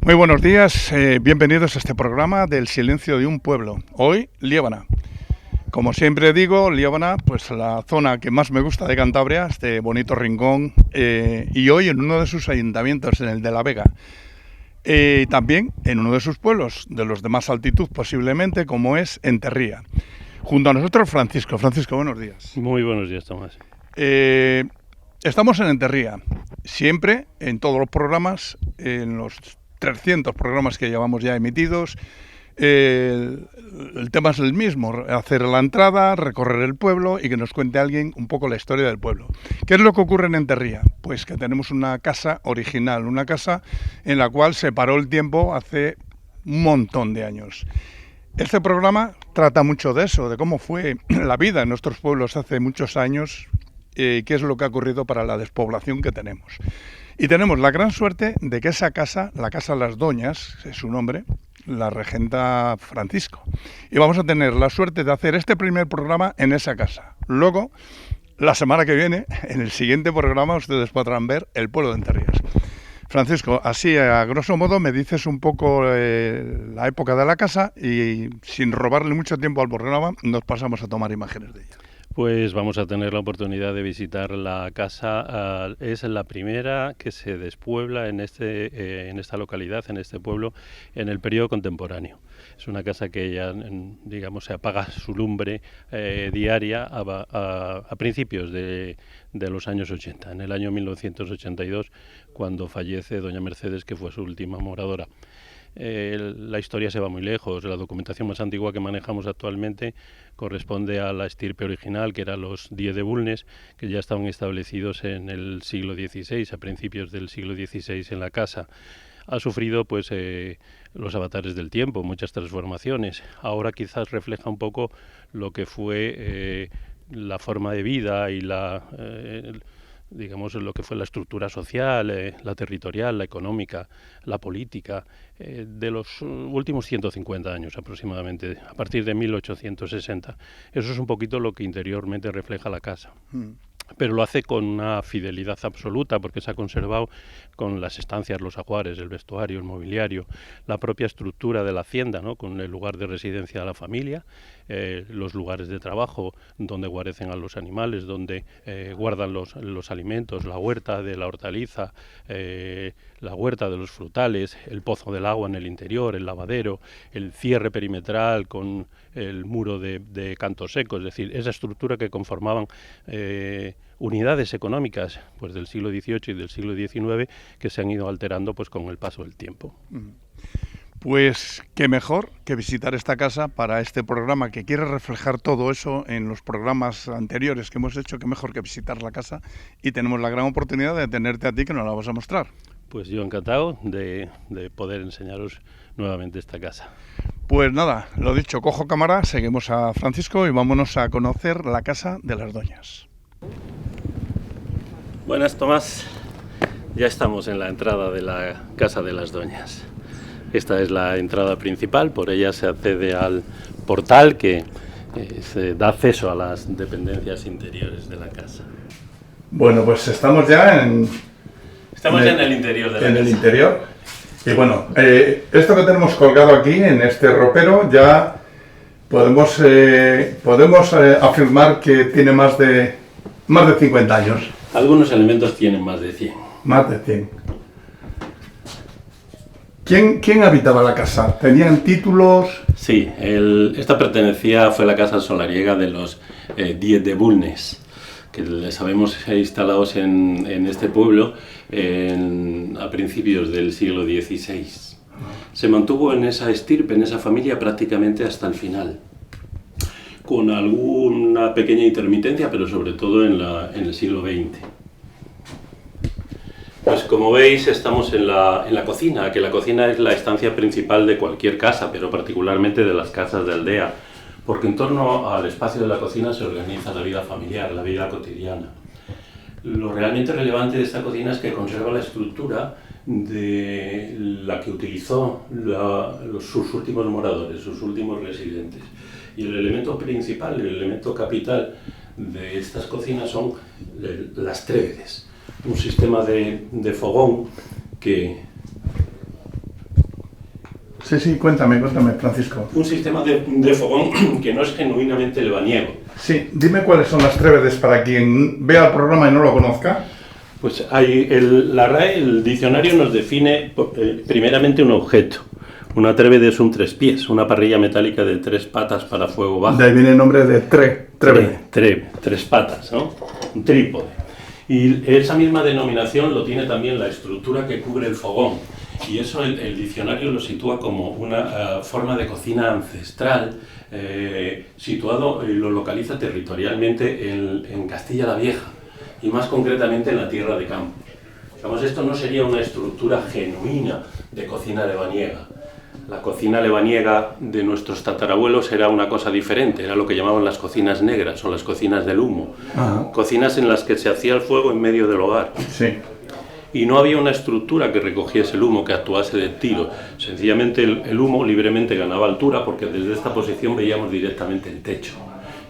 Muy buenos días, bienvenidos a este programa del silencio de un pueblo. Hoy, Liébana. Como siempre digo, Liébana, pues la zona que más me gusta de Cantabria, este bonito rincón, y hoy en uno de sus ayuntamientos, en el de La Vega. También en uno de sus pueblos, de los de más altitud posiblemente, como es Enterría. Junto a nosotros, Francisco. Francisco, buenos días. Muy buenos días, Tomás. Estamos en Enterría. Siempre, en todos los programas, en los 300 programas que llevamos ya emitidos, el tema es el mismo: hacer la entrada, recorrer el pueblo y que nos cuente alguien un poco la historia del pueblo. ¿Qué es lo que ocurre en Enterría? Pues que tenemos una casa original, una casa en la cual se paró el tiempo hace un montón de años. Este programa trata mucho de eso, de cómo fue la vida en nuestros pueblos hace muchos años, qué es lo que ha ocurrido para la despoblación que tenemos. Y tenemos la gran suerte de que esa casa, la Casa Las Doñas, es su nombre, la regenta Francisco. Y vamos a tener la suerte de hacer este primer programa en esa casa. Luego, la semana que viene, en el siguiente programa, ustedes podrán ver el pueblo de Enterrías. Francisco, así a grosso modo me dices un poco la época de la casa y sin robarle mucho tiempo al programa nos pasamos a tomar imágenes de ella. Pues vamos a tener la oportunidad de visitar la casa. Es la primera que se despuebla en esta localidad, en este pueblo, en el periodo contemporáneo. Es una casa que ya, digamos, se apaga su lumbre diaria a principios de los años 80, en el año 1982, cuando fallece doña Mercedes, que fue su última moradora. La historia se va muy lejos. La documentación más antigua que manejamos actualmente corresponde a la estirpe original, que eran los Die de Bulnes, que ya estaban establecidos en el siglo XVI, a principios del siglo XVI en la casa. Ha sufrido pues los avatares del tiempo, muchas transformaciones. Ahora quizás refleja un poco lo que fue la forma de vida y digamos, lo que fue la estructura social, la territorial, la económica, la política, de los últimos 150 años aproximadamente, a partir de 1860. Eso es un poquito lo que interiormente refleja la casa. Pero lo hace con una fidelidad absoluta, porque se ha conservado con las estancias, los ajuares, el vestuario, el mobiliario, la propia estructura de la hacienda, ¿no? Con el lugar de residencia de la familia, los lugares de trabajo donde guarecen a los animales, donde guardan los alimentos, la huerta de la hortaliza, la huerta de los frutales, el pozo del agua en el interior, el lavadero, el cierre perimetral con el muro de canto seco, es decir, esa estructura que conformaban unidades económicas pues del siglo XVIII y del siglo XIX, que se han ido alterando pues con el paso del tiempo. Pues qué mejor que visitar esta casa para este programa que quiere reflejar todo eso en los programas anteriores que hemos hecho. Qué mejor que visitar la casa, y tenemos la gran oportunidad de tenerte a ti, que nos la vas a mostrar. Pues yo encantado de poder enseñaros nuevamente esta casa. Pues nada, lo dicho, cojo cámara, seguimos a Francisco y vámonos a conocer la Casa de las Doñas. Buenas, Tomás. Ya estamos en la entrada de la Casa de las Doñas. Esta es la entrada principal, por ella se accede al portal que se da acceso a las dependencias interiores de la casa. Bueno, pues estamos ya en el interior de la casa. En el interior. Y bueno, esto que tenemos colgado aquí en este ropero ya podemos afirmar que tiene más de 50 años. Algunos elementos tienen más de 100. Más de 100. ¿Quién habitaba la casa? ¿Tenían títulos? Sí, esta fue la casa solariega de los Die de Bulnes, que les habemos instalados en este pueblo a principios del siglo XVI. Se mantuvo en esa estirpe, en esa familia, prácticamente hasta el final, con alguna pequeña intermitencia, pero sobre todo en el siglo XX. Pues como veis, estamos en la cocina, que la cocina es la estancia principal de cualquier casa, pero particularmente de las casas de aldea, porque en torno al espacio de la cocina se organiza la vida familiar, la vida cotidiana. Lo realmente relevante de esta cocina es que conserva la estructura de la que utilizó sus últimos moradores, sus últimos residentes. Y el elemento principal, el elemento capital de estas cocinas son las trévedes, un sistema de fogón que Sí, sí, cuéntame, Francisco. Un sistema de fogón que no es genuinamente lebaniego. Sí, dime cuáles son las trévedes para quien vea el programa y no lo conozca. Pues la RAE, el diccionario, nos define primeramente un objeto. Una trébede es un tres pies, una parrilla metálica de 3 patas para fuego bajo. De ahí viene el nombre de trébede. Tres patas, ¿no? Un trípode. Y esa misma denominación lo tiene también la estructura que cubre el fogón. Y eso el diccionario lo sitúa como una forma de cocina ancestral, situado y lo localiza territorialmente en Castilla la Vieja, y más concretamente en la Tierra de Campos. Digamos, esto no sería una estructura genuina de cocina lebaniega. La cocina lebaniega de nuestros tatarabuelos era una cosa diferente, era lo que llamaban las cocinas negras o las cocinas del humo. Ajá. Cocinas en las que se hacía el fuego en medio del hogar. Sí. Y no había una estructura que recogiese el humo, que actuase de tiro. Sencillamente el humo libremente ganaba altura porque desde esta posición veíamos directamente el techo.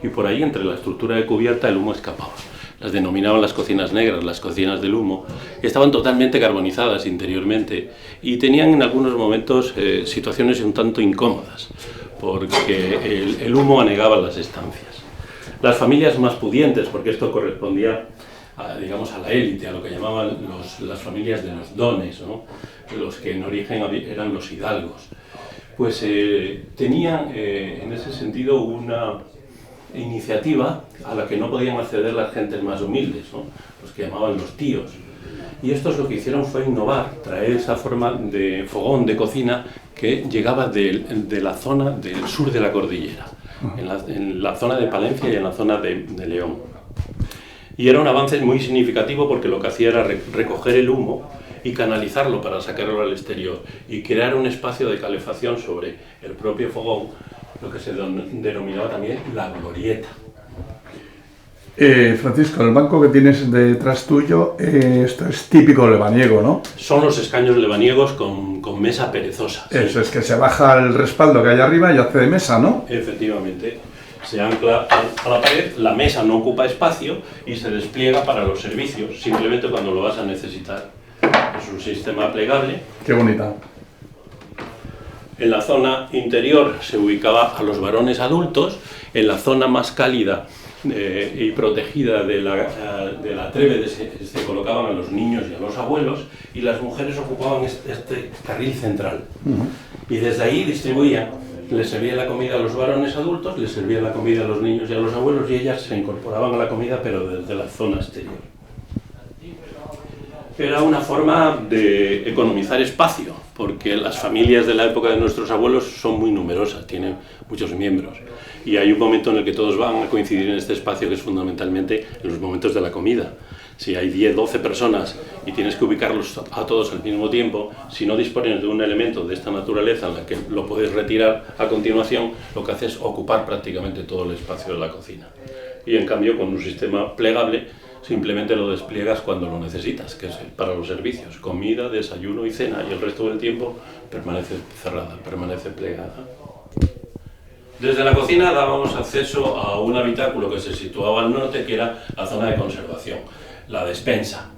Y por ahí, entre la estructura de cubierta, el humo escapaba. Las denominaban las cocinas negras, las cocinas del humo. Estaban totalmente carbonizadas interiormente y tenían en algunos momentos situaciones un tanto incómodas, porque el humo anegaba las estancias. Las familias más pudientes, porque esto correspondía digamos, a la élite, a lo que llamaban las familias de los dones, ¿no? Los que en origen eran los hidalgos, pues tenían en ese sentido una iniciativa a la que no podían acceder las gentes más humildes, ¿no? Los que llamaban los tíos. Y estos lo que hicieron fue innovar, traer esa forma de fogón, de cocina, que llegaba de la zona del sur de la cordillera, en la zona de Palencia y en la zona de León. Y era un avance muy significativo porque lo que hacía era recoger el humo y canalizarlo para sacarlo al exterior y crear un espacio de calefacción sobre el propio fogón, lo que se denominaba también la glorieta. Francisco, el banco que tienes detrás tuyo, esto es típico lebaniego, ¿no? Son los escaños lebaniegos con mesa perezosa. ¿Sí? Eso es que se baja el respaldo que hay arriba y hace de mesa, ¿no? Efectivamente. Se ancla a la pared, la mesa no ocupa espacio y se despliega para los servicios, simplemente cuando lo vas a necesitar. Es un sistema plegable. Qué bonita. En la zona interior se ubicaba a los varones adultos, en la zona más cálida y protegida de la trébede se colocaban a los niños y a los abuelos, y las mujeres ocupaban este carril central. Y desde ahí distribuían. Les servía la comida a los varones adultos, les servía la comida a los niños y a los abuelos, y ellas se incorporaban a la comida, pero desde la zona exterior. Era una forma de economizar espacio, porque las familias de la época de nuestros abuelos son muy numerosas, tienen muchos miembros, y hay un momento en el que todos van a coincidir en este espacio, que es fundamentalmente en los momentos de la comida. Si hay 10, 12 personas y tienes que ubicarlos a todos al mismo tiempo, si no dispones de un elemento de esta naturaleza en la que lo puedes retirar a continuación, lo que hace es ocupar prácticamente todo el espacio de la cocina. Y en cambio, con un sistema plegable, simplemente lo despliegas cuando lo necesitas, que es para los servicios, comida, desayuno y cena, y el resto del tiempo permanece cerrada, permanece plegada. Desde la cocina dábamos acceso a un habitáculo que se situaba al norte, que era la zona de conservación, la despensa.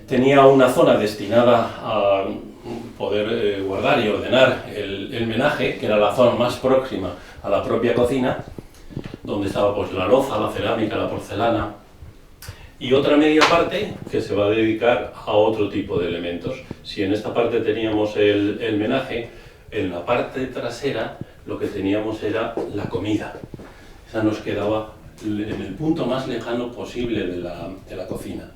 Tenía una zona destinada a poder guardar y ordenar el menaje, que era la zona más próxima a la propia cocina, donde estaba pues la loza, la cerámica, la porcelana, y otra media parte que se va a dedicar a otro tipo de elementos. Si en esta parte teníamos el menaje, en la parte trasera lo que teníamos era la comida. Esa nos quedaba en el punto más lejano posible de la cocina.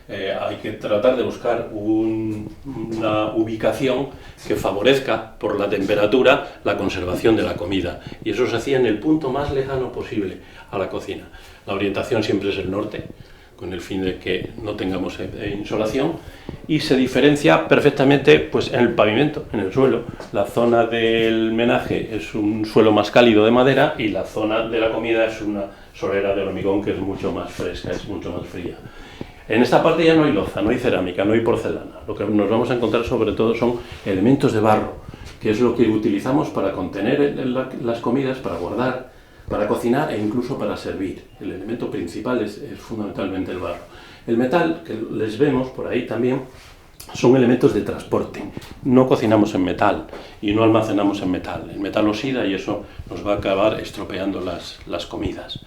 Hay que tratar de buscar una ubicación que favorezca por la temperatura la conservación de la comida, y eso se hacía en el punto más lejano posible a la cocina. La orientación siempre es el norte, con el fin de que no tengamos insolación, y se diferencia perfectamente pues, en el pavimento, en el suelo. La zona del menaje es un suelo más cálido de madera, y la zona de la comida es una solera de hormigón que es mucho más fresca, es mucho más fría. En esta parte ya no hay loza, no hay cerámica, no hay porcelana. Lo que nos vamos a encontrar sobre todo son elementos de barro, que es lo que utilizamos para contener las comidas, para guardar, para cocinar e incluso para servir. El elemento principal es fundamentalmente el barro. El metal, que les vemos por ahí también, son elementos de transporte. No cocinamos en metal y no almacenamos en metal. El metal oxida y eso nos va a acabar estropeando las comidas.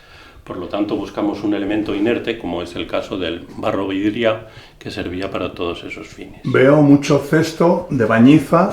Por lo tanto, buscamos un elemento inerte, como es el caso del barro vidriado, que servía para todos esos fines. Veo mucho cesto de bañiza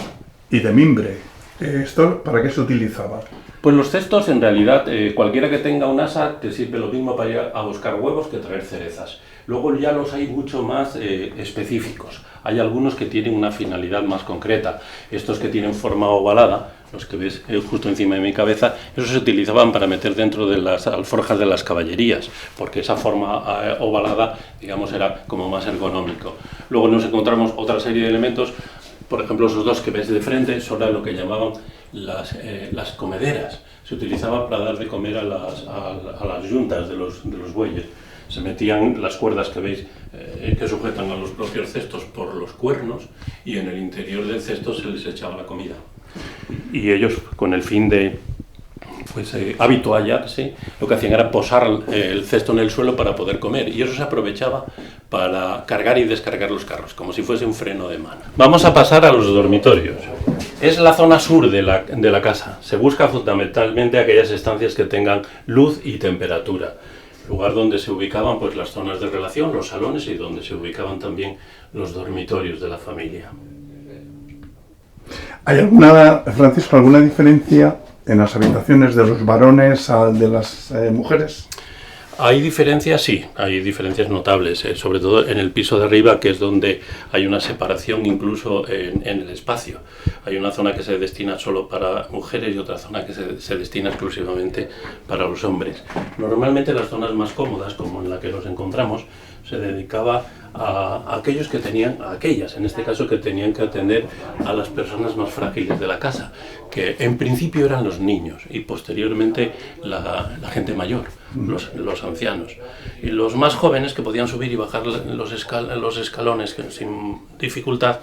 y de mimbre. ¿Esto para qué se utilizaba? Pues los cestos, en realidad, cualquiera que tenga un asa te sirve lo mismo para ir a buscar huevos que traer cerezas. Luego ya los hay mucho más específicos. Hay algunos que tienen una finalidad más concreta. Estos que tienen forma ovalada, los que ves justo encima de mi cabeza, esos se utilizaban para meter dentro de las alforjas de las caballerías, porque esa forma ovalada, digamos, era como más ergonómico. Luego nos encontramos otra serie de elementos. Por ejemplo, esos dos que ves de frente son lo que llamaban las comederas. Se utilizaba para dar de comer a las yuntas de los bueyes. Se metían las cuerdas que veis que sujetan a los propios cestos por los cuernos y en el interior del cesto se les echaba la comida. Y ellos, con el fin de habituallarse, lo que hacían era posar el cesto en el suelo para poder comer, y eso se aprovechaba para cargar y descargar los carros, como si fuese un freno de mano. Vamos a pasar a los dormitorios. Es la zona sur de la casa. Se busca fundamentalmente aquellas estancias que tengan luz y temperatura, lugar donde se ubicaban pues las zonas de relación, los salones, y donde se ubicaban también los dormitorios de la familia. ¿Hay alguna, Francisco, alguna diferencia en las habitaciones de los varones al de las mujeres? Hay diferencias, sí, hay diferencias notables, sobre todo en el piso de arriba, que es donde hay una separación incluso en el espacio. Hay una zona que se destina solo para mujeres y otra zona que se destina exclusivamente para los hombres. Normalmente las zonas más cómodas, como en la que nos encontramos, se dedicaba a aquellos que tenían, a aquellas en este caso, que tenían que atender a las personas más frágiles de la casa, que en principio eran los niños y posteriormente la gente mayor, los ancianos. Y los más jóvenes, que podían subir y bajar los escalones sin dificultad,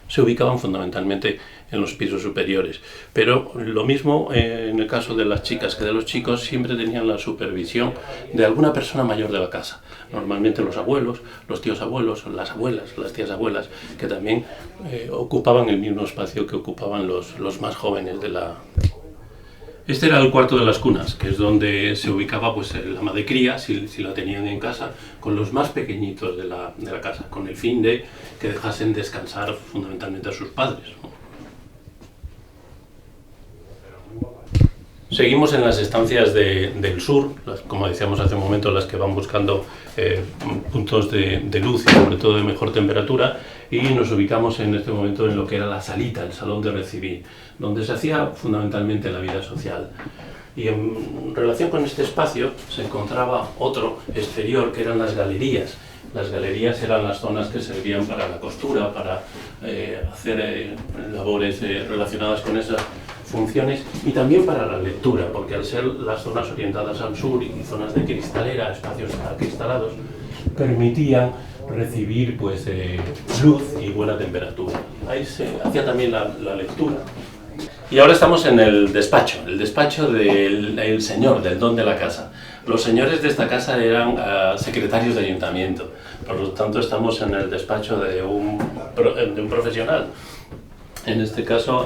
se ubicaban fundamentalmente en los pisos superiores. Pero lo mismo en el caso de las chicas que de los chicos, siempre tenían la supervisión de alguna persona mayor de la casa. Normalmente los abuelos, los tíos abuelos, las abuelas, las tías abuelas, que también ocupaban el mismo espacio que ocupaban los más jóvenes de la... Este era el cuarto de las cunas, que es donde se ubicaba pues la ama de cría, si la tenían en casa, con los más pequeñitos de la casa, con el fin de que dejasen descansar fundamentalmente a sus padres, ¿no? Seguimos en las estancias del sur, como decíamos hace un momento, las que van buscando puntos de luz y sobre todo de mejor temperatura, y nos ubicamos en este momento en lo que era la salita, el salón de recibir, donde se hacía fundamentalmente la vida social. Y en relación con este espacio se encontraba otro exterior, que eran las galerías. Las galerías eran las zonas que servían para la costura, para hacer labores relacionadas con esas funciones, y también para la lectura, porque al ser las zonas orientadas al sur y zonas de cristalera, espacios acristalados, permitían recibir pues luz y buena temperatura. Ahí se hacía también la lectura. Y ahora estamos en el despacho del señor, del don de la casa. Los señores de esta casa eran secretarios de ayuntamiento, por lo tanto estamos en el despacho de un profesional. En este caso,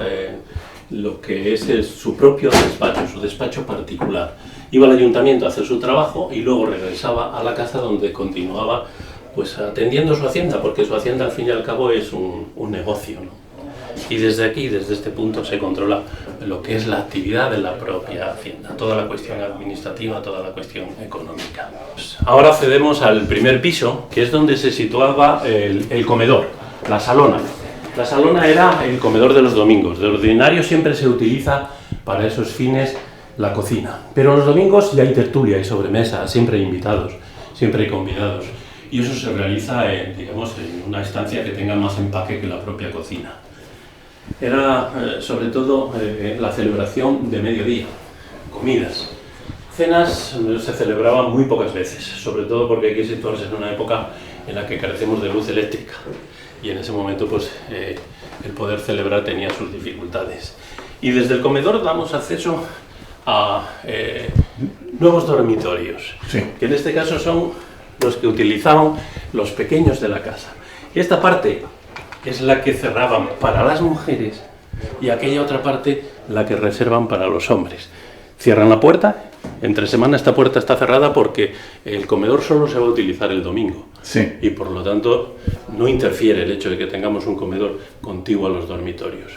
lo que es su propio despacho, su despacho particular. Iba al ayuntamiento a hacer su trabajo y luego regresaba a la casa, donde continuaba pues atendiendo su hacienda, porque su hacienda al fin y al cabo es un negocio, ¿no? Y desde aquí, desde este punto, se controla lo que es la actividad de la propia hacienda, toda la cuestión administrativa, toda la cuestión económica. Ahora accedemos al primer piso, que es donde se situaba el comedor, la salona. La salona era el comedor de los domingos. De ordinario siempre se utiliza para esos fines la cocina, pero los domingos ya hay tertulia, hay sobremesa, siempre hay invitados, siempre hay convidados, y eso se realiza digamos, en una estancia que tenga más empaque que la propia cocina. Era sobre todo la celebración de mediodía, comidas. Cenas se celebraban muy pocas veces, sobre todo porque hay que situarse en una época en la que carecemos de luz eléctrica, y en ese momento pues el poder celebrar tenía sus dificultades. Y desde el comedor damos acceso a nuevos dormitorios, sí, que en este caso son los que utilizaban los pequeños de la casa. Esta parte es la que cerraban para las mujeres y aquella otra parte la que reservan para los hombres. Cierran la puerta, entre semana esta puerta está cerrada porque el comedor solo se va a utilizar el domingo. Sí. Y por lo tanto no interfiere el hecho de que tengamos un comedor contiguo a los dormitorios.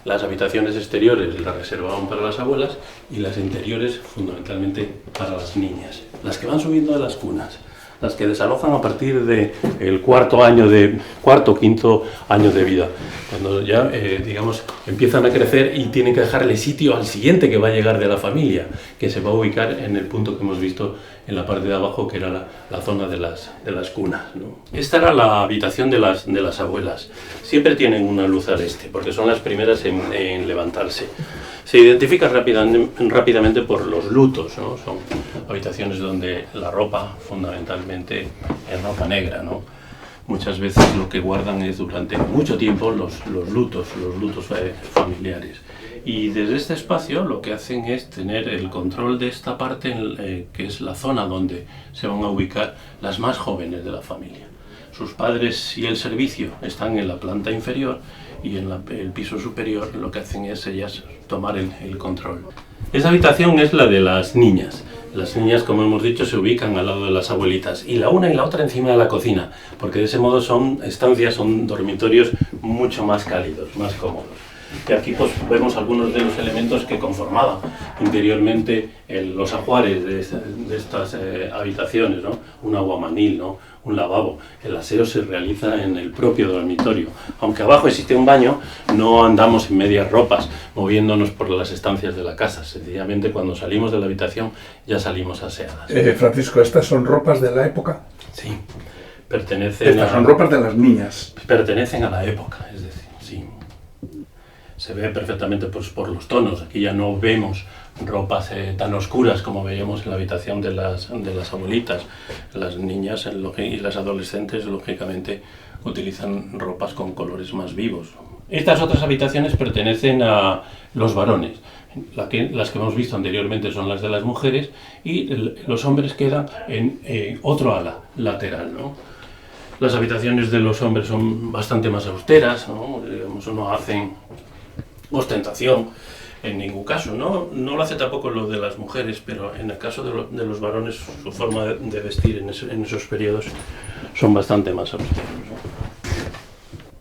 Las habitaciones exteriores las reservaban para las abuelas y las interiores fundamentalmente para las niñas, las que van subiendo de las cunas, las que desalojan a partir del cuarto o quinto año de vida, cuando ya digamos empiezan a crecer y tienen que dejarle sitio al siguiente que va a llegar de la familia, que se va a ubicar en el punto que hemos visto en la parte de abajo, que era la zona de las cunas, ¿no? Esta era la habitación de las abuelas. Siempre tienen una luz al este, porque son las primeras en levantarse. Se identifica rápidamente por los lutos, ¿no? Son habitaciones donde la ropa, fundamentalmente, es ropa negra, ¿no? Muchas veces lo que guardan es durante mucho tiempo los lutos familiares. Y desde este espacio lo que hacen es tener el control de esta parte, que es la zona donde se van a ubicar las más jóvenes de la familia. Sus padres y el servicio están en la planta inferior y en el piso superior lo que hacen es ellas tomar el control. Esta habitación es la de las niñas. Las niñas, como hemos dicho, se ubican al lado de las abuelitas y la una y la otra encima de la cocina, porque de ese modo son dormitorios mucho más cálidos, más cómodos. Y aquí pues vemos algunos de los elementos que conformaban interiormente los ajuares de estas habitaciones, ¿no? Un aguamanil, ¿no? Un lavabo. El aseo se realiza en el propio dormitorio. Aunque abajo existe un baño, no andamos en medias ropas, moviéndonos por las estancias de la casa. Sencillamente cuando salimos de la habitación ya salimos aseadas. Francisco, ¿estas son ropas de la época? Sí, pertenecen son ropas de las niñas. Pertenecen a la época, es decir, sí. Se ve perfectamente pues, por los tonos. Aquí ya no vemos ropas tan oscuras como veíamos en la habitación de las abuelitas. Las niñas y las adolescentes, lógicamente, utilizan ropas con colores más vivos. Estas otras habitaciones pertenecen a los varones. Las que hemos visto anteriormente son las de las mujeres y los hombres quedan en otro ala lateral, ¿no? Las habitaciones de los hombres son bastante más austeras, ¿no? Digamos, no hacen ostentación en ningún caso, ¿no? No lo hace tampoco lo de las mujeres, pero en el caso de los varones su forma de vestir en esos periodos son bastante más austeros, ¿no?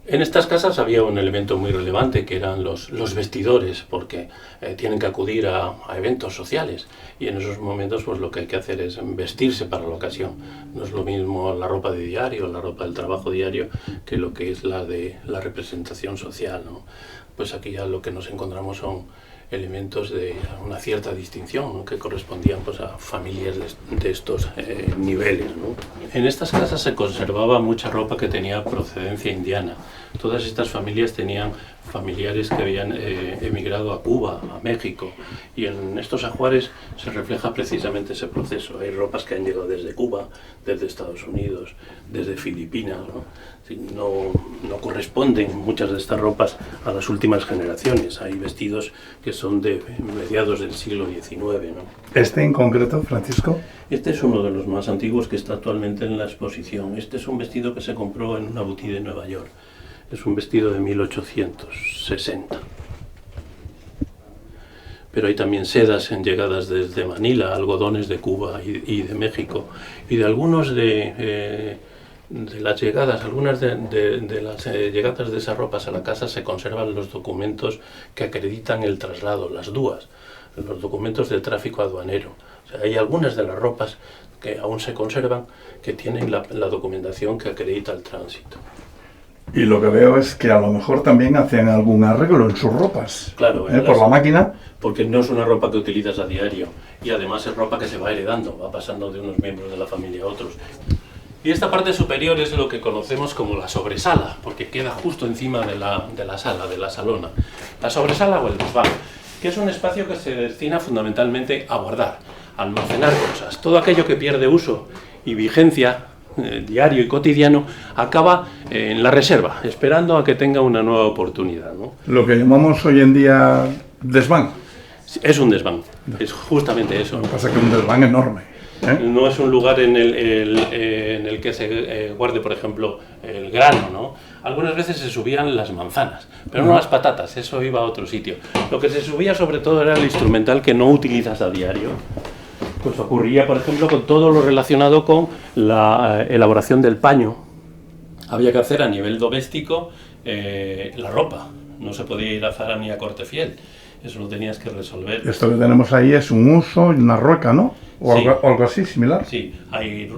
En estas casas había un elemento muy relevante que eran los vestidores, porque tienen que acudir a eventos sociales y en esos momentos pues lo que hay que hacer es vestirse para la ocasión. No es lo mismo la ropa de diario, la ropa del trabajo diario, que lo que es la de la representación social, ¿no? Pues aquí ya lo que nos encontramos son elementos de una cierta distinción, ¿no? Que correspondían pues, a familias de estos niveles, ¿no? En estas casas se conservaba mucha ropa que tenía procedencia indiana. Todas estas familias tenían familiares que habían emigrado a Cuba, a México, y en estos ajuares se refleja precisamente ese proceso. Hay ropas que han llegado desde Cuba, desde Estados Unidos, desde Filipinas, ¿no? No corresponden muchas de estas ropas a las últimas generaciones. Hay vestidos que son de mediados del siglo XIX, ¿no? ¿Este en concreto, Francisco? Este es uno de los más antiguos que está actualmente en la exposición. Este es un vestido que se compró en una boutique de Nueva York. Es un vestido de 1860. Pero hay también sedas llegadas desde Manila, algodones de Cuba y de México. Y de algunos de las llegadas, algunas de las llegadas de esas ropas a la casa se conservan los documentos que acreditan el traslado, las DUAs, los documentos de tráfico aduanero. O sea, hay algunas de las ropas que aún se conservan que tienen la documentación que acredita el tránsito. Y lo que veo es que a lo mejor también hacen algún arreglo en sus ropas. Claro, por la máquina. Porque no es una ropa que utilizas a diario y además es ropa que se va heredando, va pasando de unos miembros de la familia a otros. Y esta parte superior es lo que conocemos como la sobresala, porque queda justo encima de la sala, de la salona. La sobresala o el desván, que es un espacio que se destina fundamentalmente a guardar, a almacenar cosas. Todo aquello que pierde uso y vigencia diario y cotidiano acaba en la reserva, esperando a que tenga una nueva oportunidad, ¿no? Lo que llamamos hoy en día desván. Es un desván, es justamente eso. Lo que pasa es que es un desván enorme. No es un lugar en el que se guarde, por ejemplo, el grano, ¿no? Algunas veces se subían las manzanas, pero no las patatas, eso iba a otro sitio. Lo que se subía sobre todo era el instrumental que no utilizas a diario. Pues ocurría, por ejemplo, con todo lo relacionado con la elaboración del paño. Había que hacer a nivel doméstico la ropa, no se podía ir a Zara ni a Cortefiel, eso lo tenías que resolver. Esto que tenemos ahí es un uso y una rueca, ¿no? O sí, algo así, similar. Sí, hay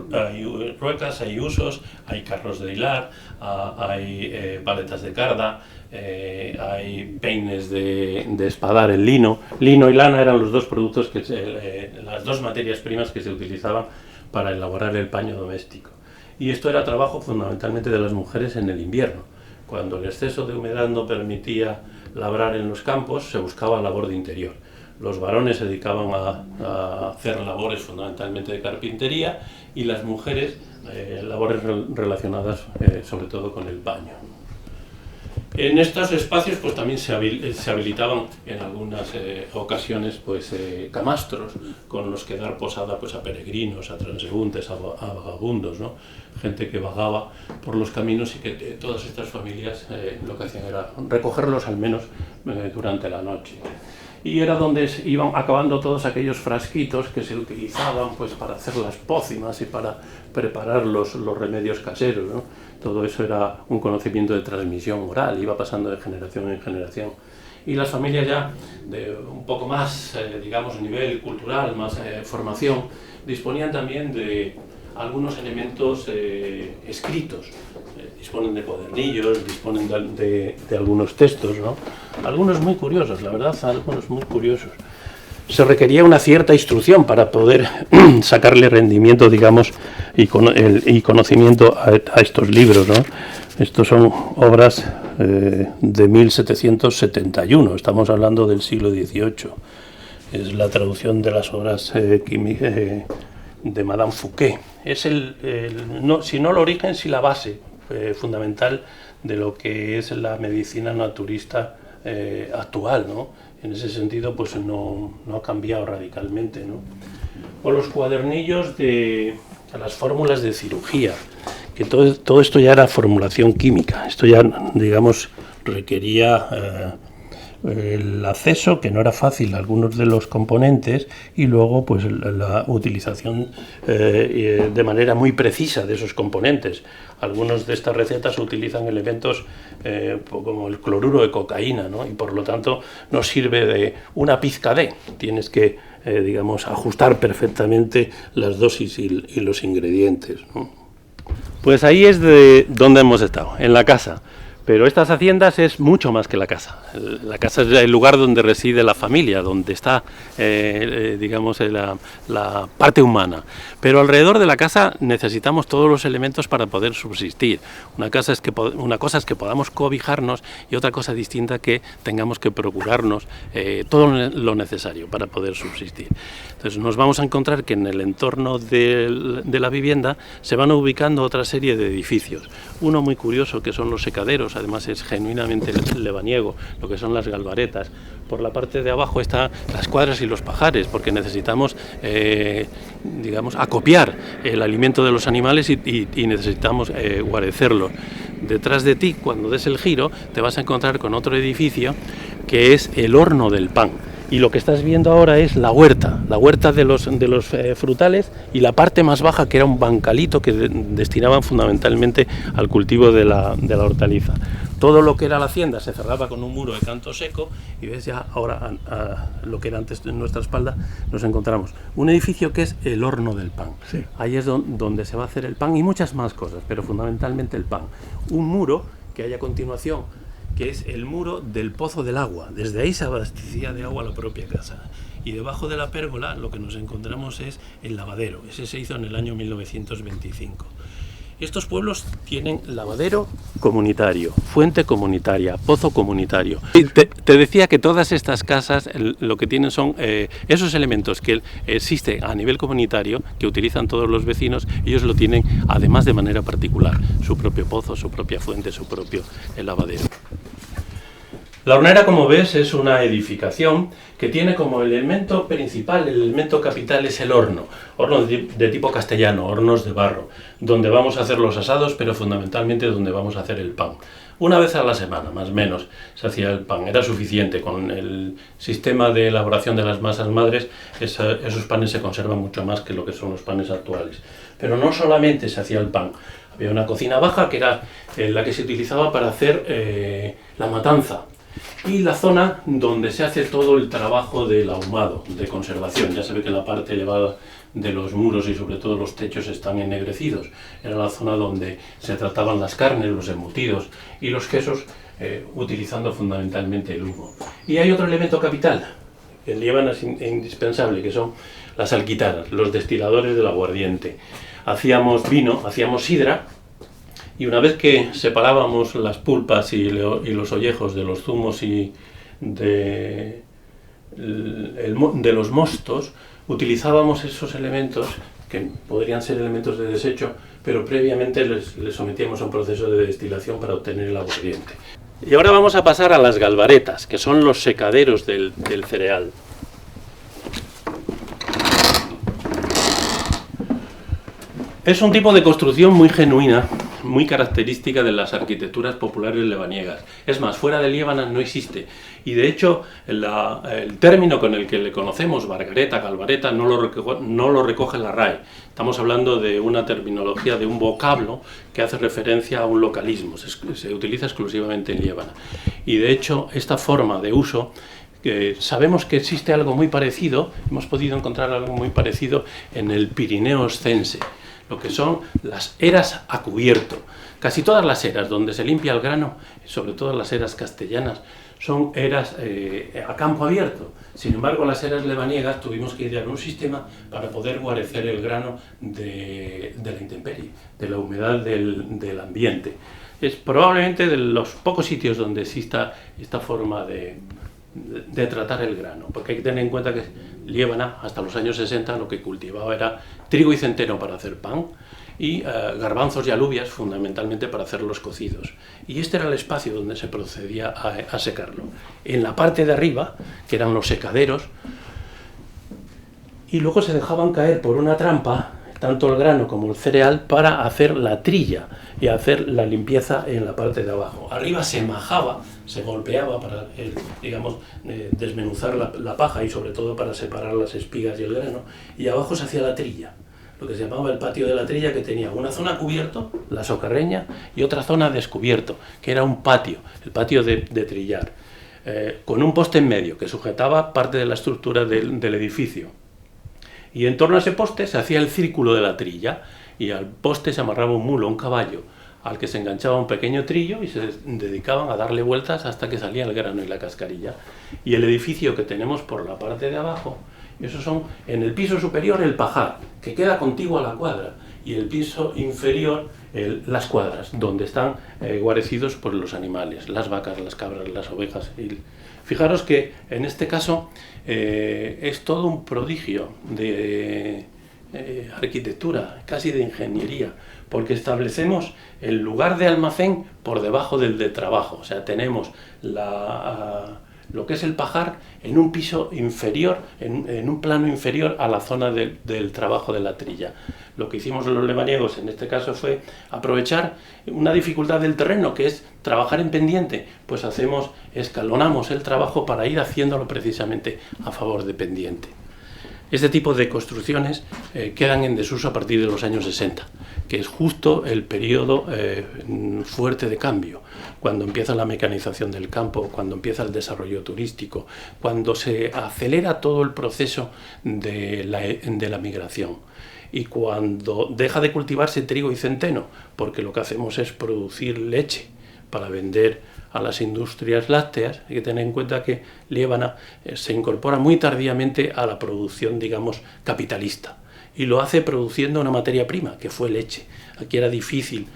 ruecas, hay usos, hay carros de hilar, hay paletas de carda, hay peines de espadar en lino. Lino y lana eran los dos productos, las dos materias primas que se utilizaban para elaborar el paño doméstico. Y esto era trabajo fundamentalmente de las mujeres en el invierno. Cuando el exceso de humedad no permitía labrar en los campos, se buscaba labor de interior. Los varones se dedicaban a hacer labores fundamentalmente de carpintería y las mujeres labores relacionadas sobre todo con el paño. En estos espacios pues también se habilitaban en algunas ocasiones pues camastros con los que dar posada pues a peregrinos, a transeúntes, a vagabundos, ¿no? Gente que vagaba por los caminos y que todas estas familias lo que hacían era recogerlos al menos durante la noche. Y era donde iban acabando todos aquellos frasquitos que se utilizaban pues para hacer las pócimas y para preparar los remedios caseros, ¿no? Todo eso era un conocimiento de transmisión oral, iba pasando de generación en generación. Y las familias ya de un poco más, digamos, nivel cultural, más formación, disponían también de algunos elementos escritos. Disponen de cuadernillos, disponen de algunos textos, ¿no? Algunos muy curiosos, la verdad, algunos muy curiosos. Se requería una cierta instrucción para poder sacarle rendimiento, digamos, y conocimiento a estos libros, ¿no? Estos son obras de 1771, estamos hablando del siglo XVIII. Es la traducción de las obras de Madame Fouquet. Es si no el origen, sí la base fundamental de lo que es la medicina naturista actual, ¿no? En ese sentido, pues no ha cambiado radicalmente, ¿no? O los cuadernillos de las fórmulas de cirugía, que todo esto ya era formulación química, esto ya, digamos, requería el acceso, que no era fácil, a algunos de los componentes, y luego pues la utilización de manera muy precisa de esos componentes. Algunas de estas recetas utilizan elementos como el cloruro de cocaína, ¿no? Y por lo tanto no sirve de una pizca de, tienes que digamos, ajustar perfectamente las dosis y los ingredientes, ¿no? Pues ahí es de donde hemos estado, en la casa. Pero estas haciendas es mucho más que la casa. La casa es el lugar donde reside la familia, donde está, digamos, la parte humana. Pero alrededor de la casa necesitamos todos los elementos para poder subsistir. Una cosa es que podamos cobijarnos y otra cosa distinta que tengamos que procurarnos todo lo necesario para poder subsistir. Entonces nos vamos a encontrar que en el entorno de la vivienda se van ubicando otra serie de edificios. Uno muy curioso, que son los secaderos. Además es genuinamente lebaniego, lo que son las galvaretas. Por la parte de abajo están las cuadras y los pajares, porque necesitamos, digamos, acopiar el alimento de los animales y necesitamos guarecerlo. Detrás de ti, cuando des el giro, te vas a encontrar con otro edificio que es el horno del pan. Y lo que estás viendo ahora es la huerta de los frutales, y la parte más baja, que era un bancalito que destinaban fundamentalmente al cultivo de la hortaliza. Todo lo que era la hacienda se cerraba con un muro de canto seco, y ves ya ahora lo que era antes en nuestra espalda, nos encontramos un edificio que es el horno del pan. Sí. Ahí es donde se va a hacer el pan y muchas más cosas, pero fundamentalmente el pan. Un muro que hay a continuación, que es el muro del pozo del agua. Desde ahí se abastecía de agua la propia casa. Y debajo de la pérgola lo que nos encontramos es el lavadero. Ese se hizo en el año 1925. Estos pueblos tienen lavadero comunitario, fuente comunitaria, pozo comunitario. Y te decía que todas estas casas lo que tienen son esos elementos que existen a nivel comunitario, que utilizan todos los vecinos. Ellos lo tienen además de manera particular, su propio pozo, su propia fuente, su propio lavadero. La hornera, como ves, es una edificación que tiene como elemento principal, el elemento capital es el horno. Horno de tipo castellano, hornos de barro, donde vamos a hacer los asados, pero fundamentalmente donde vamos a hacer el pan. Una vez a la semana, más o menos, se hacía el pan. Era suficiente. Con el sistema de elaboración de las masas madres, esos panes se conservan mucho más que lo que son los panes actuales. Pero no solamente se hacía el pan. Había una cocina baja, que era la que se utilizaba para hacer la matanza. Y la zona donde se hace todo el trabajo del ahumado, de conservación. Ya se ve que la parte elevada de los muros y sobre todo los techos están ennegrecidos. Era la zona donde se trataban las carnes, los embutidos y los quesos, utilizando fundamentalmente el humo. Y hay otro elemento capital, que llevan es indispensable, que son las alquitaras, los destiladores del aguardiente. Hacíamos vino, hacíamos sidra, y una vez que separábamos las pulpas y los ollejos de los zumos y de los mostos, utilizábamos esos elementos, que podrían ser elementos de desecho, pero previamente les sometíamos a un proceso de destilación para obtener el aguardiente. Y ahora vamos a pasar a las galvaretas, que son los secaderos del cereal. Es un tipo de construcción muy genuina, muy característica de las arquitecturas populares lebaniegas. Es más, fuera de Liébana no existe. Y de hecho, el término con el que le conocemos, Margareta, Galvareta, no lo recoge la RAE. Estamos hablando de una terminología, de un vocablo que hace referencia a un localismo. Se utiliza exclusivamente en Liébana. Y de hecho, esta forma de uso, sabemos que existe algo muy parecido, hemos podido encontrar algo muy parecido en el Pirineo Oscense, lo que son las eras a cubierto. Casi todas las eras donde se limpia el grano, sobre todo las eras castellanas, son eras a campo abierto. Sin embargo, las eras lebaniegas tuvimos que idear un sistema para poder guarecer el grano de la intemperie, de la humedad del ambiente. Es probablemente de los pocos sitios donde exista esta forma de tratar el grano, porque hay que tener en cuenta que Liébana, hasta los años 60, lo que cultivaba era trigo y centeno para hacer pan y garbanzos y alubias fundamentalmente para hacer los cocidos. Y este era el espacio donde se procedía a secarlo. En la parte de arriba, que eran los secaderos, y luego se dejaban caer por una trampa tanto el grano como el cereal para hacer la trilla y hacer la limpieza en la parte de abajo. Arriba se majaba, se golpeaba para, desmenuzar la paja y sobre todo para separar las espigas y el grano, y abajo se hacía la trilla, lo que se llamaba el patio de la trilla, que tenía una zona cubierto, la socarreña, y otra zona descubierto, que era un patio, el patio de trillar, con un poste en medio que sujetaba parte de la estructura del edificio. Y en torno a ese poste se hacía el círculo de la trilla, y al poste se amarraba un mulo, un caballo, al que se enganchaba un pequeño trillo y se dedicaban a darle vueltas hasta que salía el grano y la cascarilla. Y el edificio que tenemos por la parte de abajo, esos son en el piso superior el pajar, que queda contiguo a la cuadra, y el piso inferior las cuadras, donde están guarecidos por los animales, las vacas, las cabras, las ovejas. Y fijaros que en este caso es todo un prodigio de arquitectura, casi de ingeniería, porque establecemos el lugar de almacén por debajo del de trabajo. O sea, tenemos lo que es el pajar en un piso inferior, en un plano inferior a la zona del trabajo de la trilla. Lo que hicimos los lebaniegos en este caso fue aprovechar una dificultad del terreno, que es trabajar en pendiente. Pues escalonamos el trabajo para ir haciéndolo precisamente a favor de pendiente. Este tipo de construcciones quedan en desuso a partir de los años 60, que es justo el periodo fuerte de cambio, cuando empieza la mecanización del campo, cuando empieza el desarrollo turístico, cuando se acelera todo el proceso de la migración. Y cuando deja de cultivarse trigo y centeno, porque lo que hacemos es producir leche para vender a las industrias lácteas, hay que tener en cuenta que Liébana se incorpora muy tardíamente a la producción, capitalista, y lo hace produciendo una materia prima, que fue leche. Aquí era difícil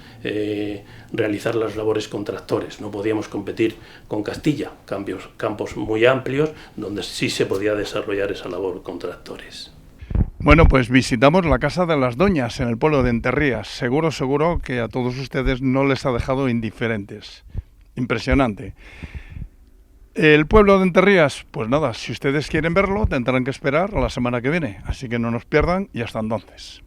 realizar las labores con tractores, no podíamos competir con Castilla, campos muy amplios donde sí se podía desarrollar esa labor con tractores. Bueno, pues visitamos la Casa de las Doñas en el pueblo de Enterrías. Seguro que a todos ustedes no les ha dejado indiferentes. Impresionante. El pueblo de Enterrías, pues nada, si ustedes quieren verlo, tendrán que esperar a la semana que viene. Así que no nos pierdan y hasta entonces.